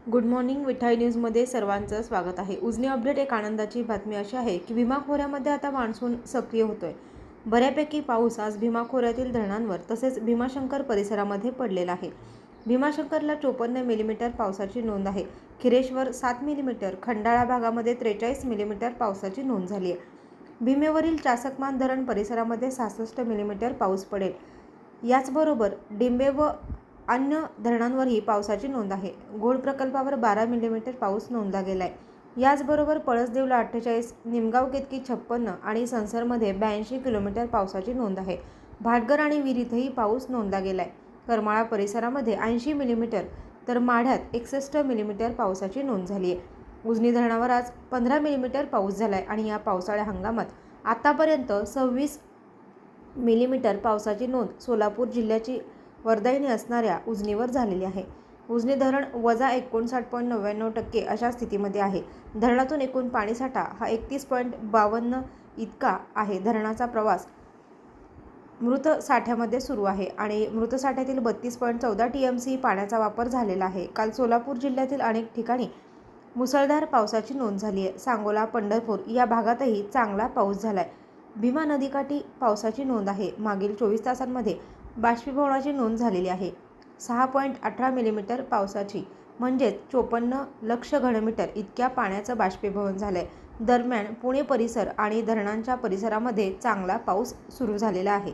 Good morning विठाई न्यूजमध्ये सर्वांचं स्वागत आहे। उजनी अपडेट एक आनंदाची बातमी अशी आहे की भीमा खोऱ्यामध्ये आता मान्सून सक्रिय होतोय। बऱ्यापैकी पाऊस आज भीमा खोऱ्यातील धरणांवर तसेच भीमाशंकर परिसरामध्ये पडलेला आहे। भीमाशंकरला 54 मिलीमीटर पावसाची नोंद आहे। खिरेश्वर 7 मिलीमीटर, खंडाळा भागामध्ये 43 मिलीमीटर पावसाची नोंद झाली आहे। भीमेवरील चासकमान धरण परिसरामध्ये 66 मिलीमीटर पाऊस पडेल। याचबरोबर डिंबे व अन्य धरणांवरही पावसाची नोंद आहे। घोड प्रकल्पावर 12 मिलीमीटर पाऊस नोंदला गेला आहे। याचबरोबर पळसदेवला 48, निमगाव केतकी 56 आणि संसरमध्ये 82 किलोमीटर पावसाची नोंद आहे। भाटघर आणि विहिरीतही पाऊस नोंदला गेला आहे। करमाळा परिसरामध्ये 80 मिलीमीटर तर माढ्यात 61 मिलीमीटर पावसाची नोंद झाली आहे। उजनी धरणावर आज 15 मिलीमीटर पाऊस झाला आहे आणि या पावसाळ्या हंगामात आतापर्यंत 26 मिलीमीटर पावसाची नोंद सोलापूर जिल्ह्याची वर्धाईने असणाऱ्या उजनीवर झालेली आहे। उजनी धरण -59.99% अशा स्थितीमध्ये आहे। धरणातून एकूण पाणीसाठा हा 31.52 इतका आहे। धरणाचा प्रवास मृत साठ्यामध्ये सुरू आहे आणि मृत साठ्यातील 32.14 TMC पाण्याचा वापर झालेला आहे। काल सोलापूर जिल्ह्यातील अनेक ठिकाणी मुसळधार पावसाची नोंद झाली आहे। सांगोला, पंढरपूर या भागातही चांगला पाऊस झालाय। भीमा नदीकाठी पावसाची नोंद आहे। मागील 24 तासांमध्ये बाष्पीभवनाची नोंद झालेली आहे। 6.18 मिलीमीटर पावसाची म्हणजेच 54 लक्ष घनमीटर इतक्या पाण्याचं बाष्पीभवन झालंय। दरम्यान पुणे परिसर आणि धरणांच्या परिसरामध्ये चांगला पाऊस सुरू झालेला आहे।